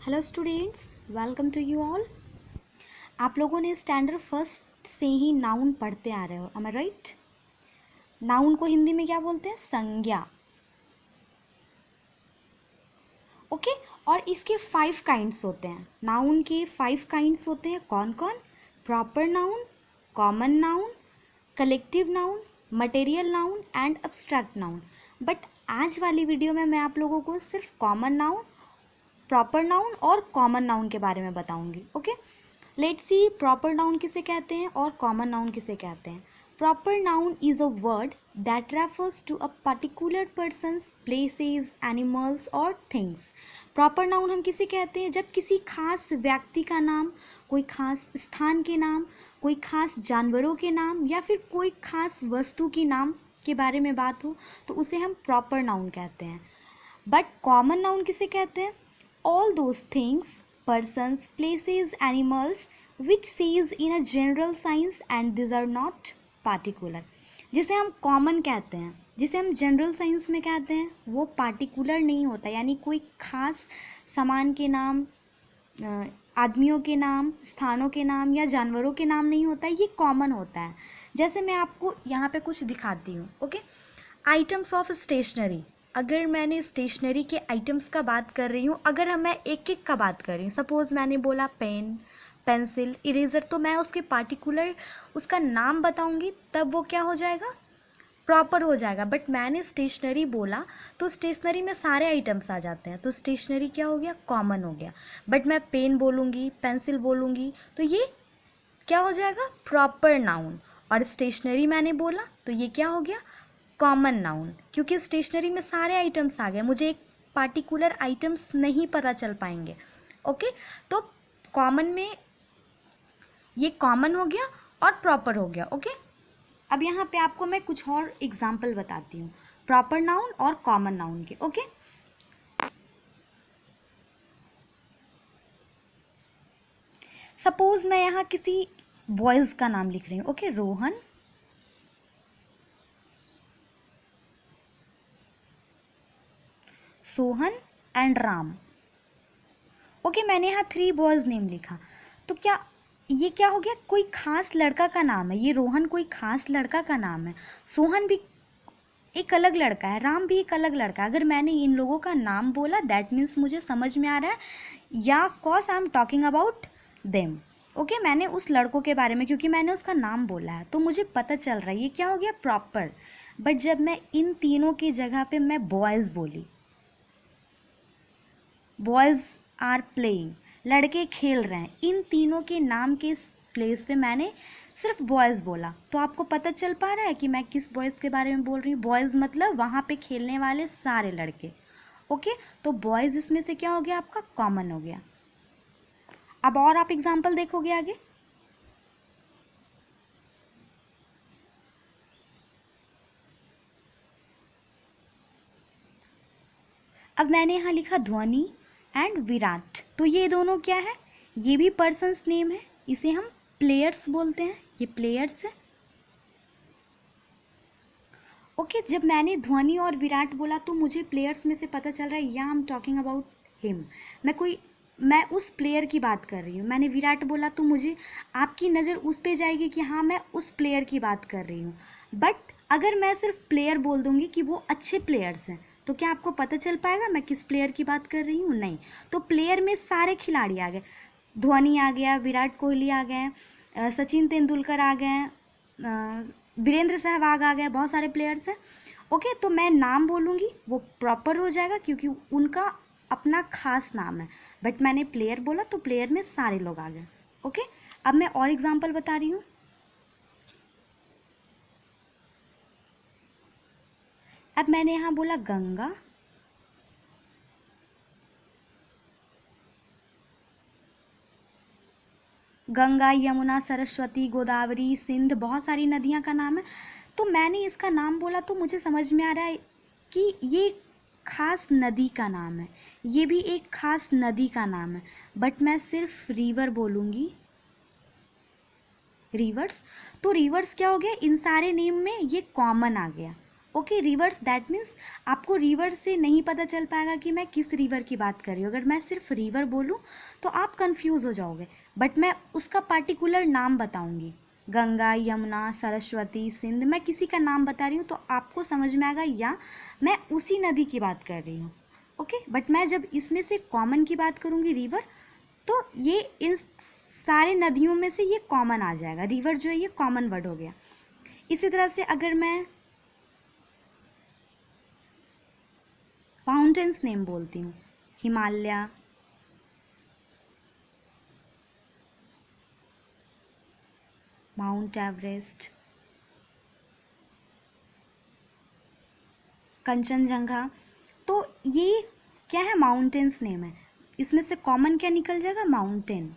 Hello students, welcome to you all. आप लोगों ने स्टैंडर्ड फर्स्ट से ही नाउन पढ़ते आ रहे हो, am I राइट? नाउन को हिंदी में क्या बोलते हैं? संज्ञा। ओके और इसके 5 काइंड्स होते हैं। नाउन के 5 काइंड्स होते हैं। कौन कौन? Proper noun, common noun, collective noun, material noun and abstract noun. But आज वाली वीडियो में मैं आप लोगों को सिर्फ कॉमन नाउन, प्रॉपर नाउन और कॉमन नाउन के बारे में बताऊंगी। Okay, let's see proper noun किसे कहते हैं और कॉमन नाउन किसे कहते हैं। Proper noun is a word that refers to a particular persons, places, animals और थिंग्स। प्रॉपर नाउन हम किसे कहते हैं? जब किसी खास व्यक्ति का नाम, कोई खास स्थान के नाम, कोई खास जानवरों के नाम या फिर कोई खास वस्तु के नाम के बारे में बात हो तो उसे हम प्रॉपर नाउन कहते हैं। बट कॉमन नाउन किसे कहते हैं? All those things, persons, places, animals which says in a general sense and these are not particular। जिसे हम कॉमन कहते हैं, जिसे हम जनरल साइंस में कहते हैं, वो पार्टिकुलर नहीं होता, यानी कोई खास सामान के नाम, आदमियों के नाम, स्थानों के नाम या जानवरों के नाम नहीं होता, ये कॉमन होता है। जैसे मैं आपको यहाँ पे कुछ दिखाती हूँ। Okay, items of stationery. अगर मैंने स्टेशनरी के आइटम्स का बात कर रही हूँ, अगर मैं एक एक का बात कर रही हूँ, सपोज़ मैंने बोला पेन, पेंसिल, इरेज़र, तो मैं उसके पार्टिकुलर उसका नाम बताऊँगी, तब वो क्या हो जाएगा? प्रॉपर हो जाएगा। बट मैंने स्टेशनरी बोला तो स्टेशनरी में सारे आइटम्स आ जाते हैं, तो स्टेशनरी क्या हो गया? कॉमन हो गया। बट मैं पेन बोलूँगी, पेंसिल बोलूँगी, तो ये क्या हो जाएगा? Proper noun. और स्टेशनरी मैंने बोला तो ये क्या हो गया? कॉमन नाउन, क्योंकि स्टेशनरी में सारे आइटम्स आ गए, मुझे एक पार्टिकुलर आइटम्स नहीं पता चल पाएंगे। ओके, तो कॉमन में ये कॉमन हो गया और प्रॉपर हो गया। ओके, अब यहाँ पे आपको मैं कुछ और एग्जाम्पल बताती हूँ प्रॉपर नाउन और कॉमन नाउन के। ओके, सपोज मैं यहाँ किसी बॉयज का नाम लिख रही हूँ। Okay, Rohan, Sohan and Ram. Okay, मैंने यहाँ 3 बॉयज़ नेम लिखा, तो क्या ये क्या हो गया? कोई खास लड़का का नाम है। ये रोहन कोई खास लड़का का नाम है, सोहन भी एक अलग लड़का है, राम भी एक अलग लड़का है। अगर मैंने इन लोगों का नाम बोला दैट मीन्स मुझे समझ में आ रहा है या of course I am talking about them. Okay, मैंने उस लड़कों के बारे में, क्योंकि मैंने उसका नाम बोला है तो मुझे पता चल रहा है, ये क्या हो गया? प्रॉपर। बट जब मैं इन तीनों की जगह पे मैं बॉयज़ बोली, बॉयज़ आर प्लेइंग, लड़के खेल रहे हैं, इन तीनों के नाम के प्लेस पे मैंने सिर्फ बॉयज़ बोला, तो आपको पता चल पा रहा है कि मैं किस बॉयज़ के बारे में बोल रही हूँ। बॉयज़ मतलब वहाँ पे खेलने वाले सारे लड़के। ओके, तो बॉयज़ इसमें से क्या हो गया? आपका कॉमन हो गया। अब और आप एग्जाम्पल देखोगे आगे। अब मैंने यहाँ लिखा ध्वनि एंड विराट, तो ये दोनों क्या है? ये भी पर्सन्स नेम है, इसे हम प्लेयर्स बोलते हैं, ये प्लेयर्स है। ओके, जब मैंने ध्वनि और विराट बोला तो मुझे प्लेयर्स में से पता चल रहा है या I am talking about him, मैं उस प्लेयर की बात कर रही हूँ। मैंने विराट बोला तो मुझे आपकी नज़र उस पे जाएगी कि हाँ मैं उस प्लेयर की बात कर रही हूँ। बट अगर मैं सिर्फ प्लेयर बोल दूँगी कि वो अच्छे प्लेयर्स हैं, तो क्या आपको पता चल पाएगा मैं किस प्लेयर की बात कर रही हूँ? नहीं। तो प्लेयर में सारे खिलाड़ी आ गए, धोनी आ गया, विराट कोहली आ गए, सचिन तेंदुलकर आ गए, वीरेंद्र सहवाग आ गए, बहुत सारे प्लेयर्स हैं। ओके, तो मैं नाम बोलूँगी वो प्रॉपर हो जाएगा क्योंकि उनका अपना खास नाम है। बट मैंने प्लेयर बोला तो प्लेयर में सारे लोग आ गए। ओके, अब मैं और एग्जांपल बता रही हूँ। अब मैंने यहाँ बोला गंगा, गंगा, यमुना, सरस्वती, गोदावरी, सिंध, बहुत सारी नदियाँ का नाम है। तो मैंने इसका नाम बोला तो मुझे समझ में आ रहा है कि ये खास नदी का नाम है, ये भी एक खास नदी का नाम है। बट मैं सिर्फ रिवर बोलूँगी, रिवर्स, तो रिवर्स क्या हो गया? इन सारे नेम में ये कॉमन आ गया। ओके, रिवर्स दैट मीन्स आपको रिवर से नहीं पता चल पाएगा कि मैं किस रिवर की बात कर रही हूँ। अगर मैं सिर्फ रिवर बोलूँ तो आप कंफ्यूज हो जाओगे, बट मैं उसका पार्टिकुलर नाम बताऊँगी, गंगा, यमुना, सरस्वती, सिंध, मैं किसी का नाम बता रही हूँ तो आपको समझ में आएगा या मैं उसी नदी की बात कर रही हूँ। ओके, बट मैं जब इसमें से कॉमन की बात करूँगी रिवर, तो ये इन सारे नदियों में से ये कॉमन आ जाएगा। रिवर जो है ये कॉमन वर्ड हो गया। इसी तरह से अगर मैं माउंटेन्स नेम बोलती हूँ, हिमालय, माउंट एवरेस्ट, कंचनजंगा, तो ये क्या है, माउंटेन्स नेम है। इसमें से कॉमन क्या निकल जाएगा, माउंटेन।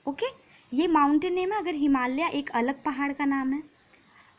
ओके, ये माउंटेन नेम है। अगर हिमालय एक अलग पहाड़ का नाम है,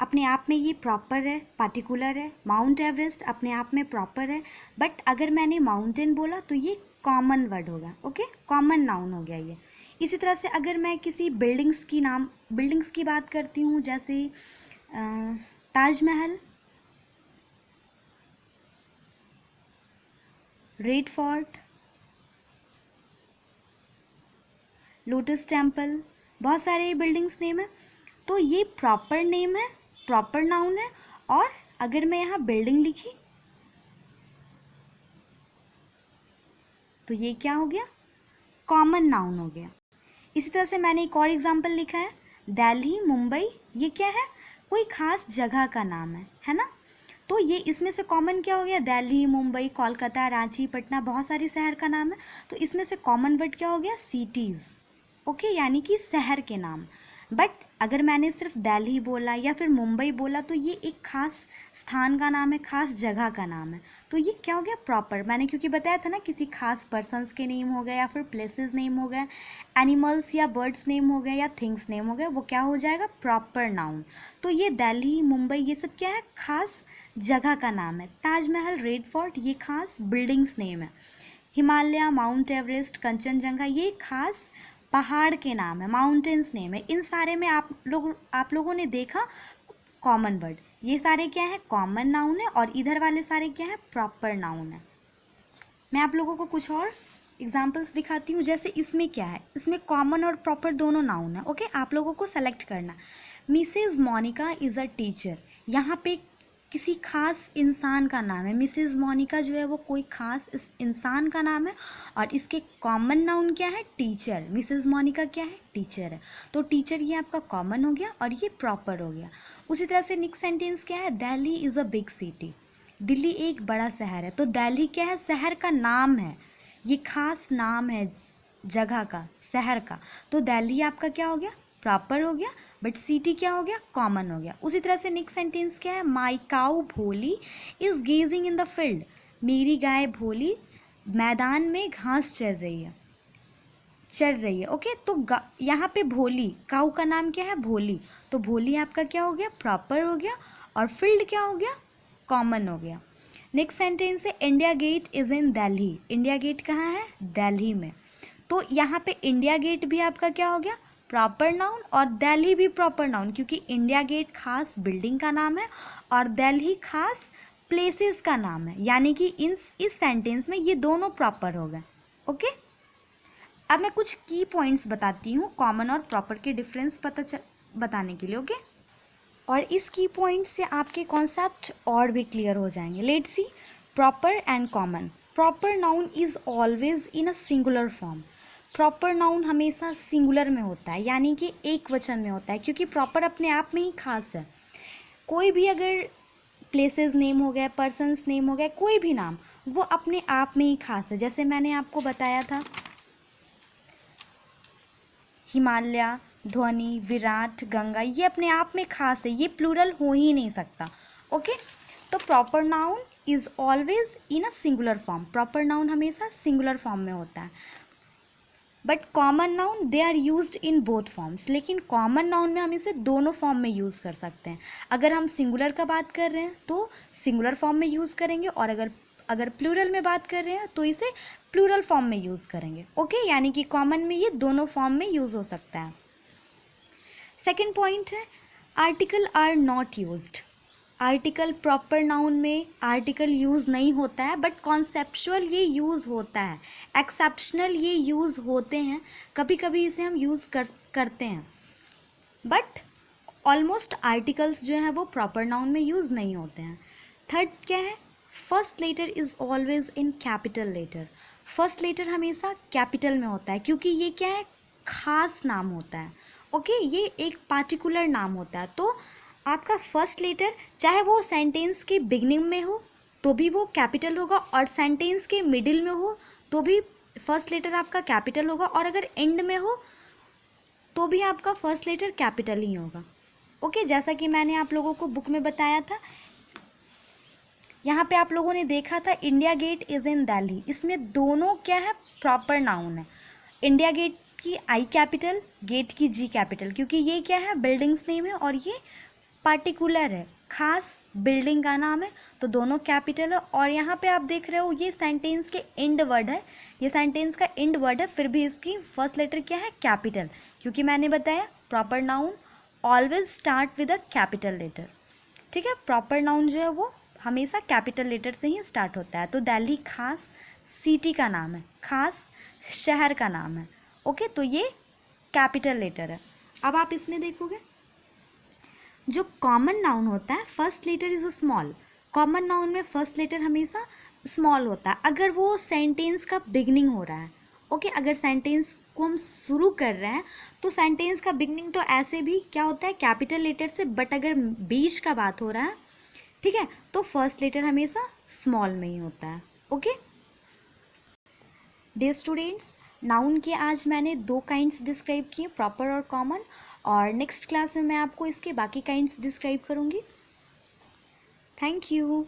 अपने आप में ये प्रॉपर है, पार्टिकुलर है। माउंट एवरेस्ट अपने आप में प्रॉपर है, बट अगर मैंने माउंटेन बोला तो ये कॉमन वर्ड होगा। ओके, कॉमन नाउन हो गया ये। इसी तरह से अगर मैं किसी बिल्डिंग्स की बात करती हूँ, जैसे Taj Mahal, red fort, lotus temple, बहुत सारे बिल्डिंग्स नेम है, तो ये प्रॉपर नेम है, प्रॉपर नाउन है। और अगर मैं यहाँ बिल्डिंग लिखी तो ये क्या हो गया, कॉमन नाउन हो गया। इसी तरह से मैंने एक और एग्जांपल लिखा है, दिल्ली, मुंबई, ये क्या है, कोई खास जगह का नाम है ना। तो ये इसमें से कॉमन क्या हो गया, दिल्ली, मुंबई, कोलकाता, रांची, पटना, बहुत सारी शहर का नाम है। तो इसमें से कॉमन वर्ड क्या हो गया, सिटीज़। ओके, यानी कि शहर के नाम। बट अगर मैंने सिर्फ दिल्ली बोला या फिर मुंबई बोला तो ये एक खास स्थान का नाम है, खास जगह का नाम है। तो ये क्या हो गया, प्रॉपर। मैंने क्योंकि बताया था ना, किसी खास पर्सन्स के नेम हो गए या फिर प्लेसेस नेम हो गए, एनिमल्स या बर्ड्स नेम हो गए या थिंग्स नेम हो गए, वो क्या हो जाएगा, प्रॉपर नाउन। तो ये दिल्ली, मुंबई, ये सब क्या है, खास जगह का नाम है। ताजमहल, रेड फोर्ट, ये खास बिल्डिंग्स नेम है। हिमालय, माउंट एवरेस्ट, कंचनजंगा, ये खास पहाड़ के नाम है, माउंटेन्स नेम है। इन सारे में आप लोगों ने देखा कॉमन वर्ड, ये सारे क्या है, कॉमन नाउन है, और इधर वाले सारे क्या है, प्रॉपर नाउन है। मैं आप लोगों को कुछ और एग्जाम्पल्स दिखाती हूँ। जैसे इसमें क्या है, इसमें कॉमन और प्रॉपर दोनों नाउन है। ओके, आप लोगों को सेलेक्ट करना। Mrs Monika is a teacher, यहाँ पे किसी खास इंसान का नाम है। मिसेज मोनिका जो है वो कोई खास इस इंसान का नाम है, और इसके कॉमन नाउन क्या है, टीचर। मिसेज मोनिका क्या है, टीचर है। तो टीचर ये आपका कॉमन हो गया और ये प्रॉपर हो गया। उसी तरह से नेक्स्ट सेंटेंस क्या है, Delhi is a big city, Delhi एक बड़ा शहर है। तो दिल्ली क्या है, शहर का नाम है, ये खास नाम है जगह का, शहर का। तो दिल्ली आपका क्या हो गया, प्रॉपर हो गया, बट सिटी क्या हो गया, कॉमन हो गया। उसी तरह से नेक्स्ट सेंटेंस क्या है, my cow Bholi is grazing in the field, मेरी गाय भोली मैदान में घास चर रही है। ओके, तो यहाँ पे भोली, काऊ का नाम क्या है, भोली, तो भोली आपका क्या हो गया, प्रॉपर हो गया, और फील्ड क्या हो गया, कॉमन हो गया। नेक्स्ट सेंटेंस है, India Gate is in Delhi, India Gate कहाँ है, दिल्ली में। तो यहाँ पे इंडिया गेट भी आपका क्या हो गया, प्रॉपर नाउन, और दिल्ली भी प्रॉपर नाउन, क्योंकि इंडिया गेट खास बिल्डिंग का नाम है और दिल्ली खास प्लेसेस का नाम है, यानी कि इस सेंटेंस में ये दोनों प्रॉपर हो गए। ओके, अब मैं कुछ की पॉइंट्स बताती हूँ कॉमन और प्रॉपर के डिफरेंस बताने के लिए। ओके, और इस की पॉइंट से आपके कॉन्सेप्ट और भी क्लियर हो जाएंगे। Let's see, proper and common. Proper noun is always in a singular form, proper noun हमेशा सिंगुलर में होता है, यानी कि एक वचन में होता है, क्योंकि प्रॉपर अपने आप में ही खास है। कोई भी अगर प्लेसेस नेम हो गए, पर्सन्स नेम हो गए, कोई भी नाम, वो अपने आप में ही खास है। जैसे मैंने आपको बताया था, हिमालय, ध्वनि, विराट, गंगा, ये अपने आप में खास है, ये प्लूरल हो ही नहीं सकता। ओके, तो proper noun is always in a singular form, proper noun हमेशा सिंगुलर फॉर्म में होता है। But common noun they are used in both forms, लेकिन कॉमन नाउन में हम इसे दोनों फॉर्म में यूज़ कर सकते हैं। अगर हम सिंगुलर का बात कर रहे हैं तो सिंगुलर फॉर्म में यूज़ करेंगे, और अगर प्लूरल में बात कर रहे हैं तो इसे प्लूरल फॉर्म में यूज़ करेंगे। ओके, यानी कि कॉमन में ये दोनों फॉर्म में यूज़ हो सकता है। सेकेंड पॉइंट है, article are not used. Article proper noun में आर्टिकल यूज़ नहीं होता है, बट कॉन्सेप्चुअल ये यूज़ होता है, एक्सेप्शनल ये यूज़ होते हैं, कभी कभी इसे हम यूज़ करते हैं, बट ऑलमोस्ट आर्टिकल्स जो हैं वो प्रॉपर नाउन में यूज़ नहीं होते हैं। थर्ड क्या है, first letter is always in capital letter. First letter हमेशा कैपिटल में होता है, क्योंकि ये क्या है, खास नाम होता है। ओके, ये एक पार्टिकुलर नाम होता है। तो आपका फर्स्ट लेटर चाहे वो सेंटेंस के बिगनिंग में हो तो भी वो कैपिटल होगा, और सेंटेंस के मिडिल में हो तो भी फर्स्ट लेटर आपका कैपिटल होगा, और अगर एंड में हो तो भी आपका फर्स्ट लेटर कैपिटल ही होगा। ओके, जैसा कि मैंने आप लोगों को बुक में बताया था, यहाँ पे आप लोगों ने देखा था India Gate is in Delhi, इसमें दोनों क्या है, प्रॉपर नाउन है। इंडिया गेट की आई कैपिटल, गेट की जी कैपिटल, क्योंकि ये क्या है, बिल्डिंग्स नेम है और ये पार्टिकुलर है, खास बिल्डिंग का नाम है, तो दोनों कैपिटल है। और यहाँ पे आप देख रहे हो ये सेंटेंस के एंड वर्ड है, ये सेंटेंस का एंड वर्ड है, फिर भी इसकी फर्स्ट लेटर क्या है, कैपिटल, क्योंकि मैंने बताया proper noun always start with a capital letter. ठीक है, प्रॉपर नाउन जो है वो हमेशा कैपिटल लेटर से ही स्टार्ट होता है। तो दिल्ली खास सिटी का नाम है, खास शहर का नाम है। ओके, तो ये कैपिटल लेटर है। अब आप इसमें देखोगे जो कॉमन नाउन होता है, first letter is small. Common noun में फर्स्ट लेटर हमेशा स्मॉल होता है अगर वो सेंटेंस का बिगनिंग हो रहा है। ओके, अगर सेंटेंस को हम शुरू कर रहे हैं तो सेंटेंस का बिगनिंग तो ऐसे भी क्या होता है, कैपिटल लेटर से, बट अगर बीच का बात हो रहा है, ठीक है, तो फर्स्ट लेटर हमेशा स्मॉल में ही होता है। ओके डियर स्टूडेंट्स, नाउन के आज मैंने 2 काइंड्स डिस्क्राइब किए, प्रॉपर और कॉमन, और नेक्स्ट क्लास में मैं आपको इसके बाकी काइंड्स डिस्क्राइब करूँगी। Thank you.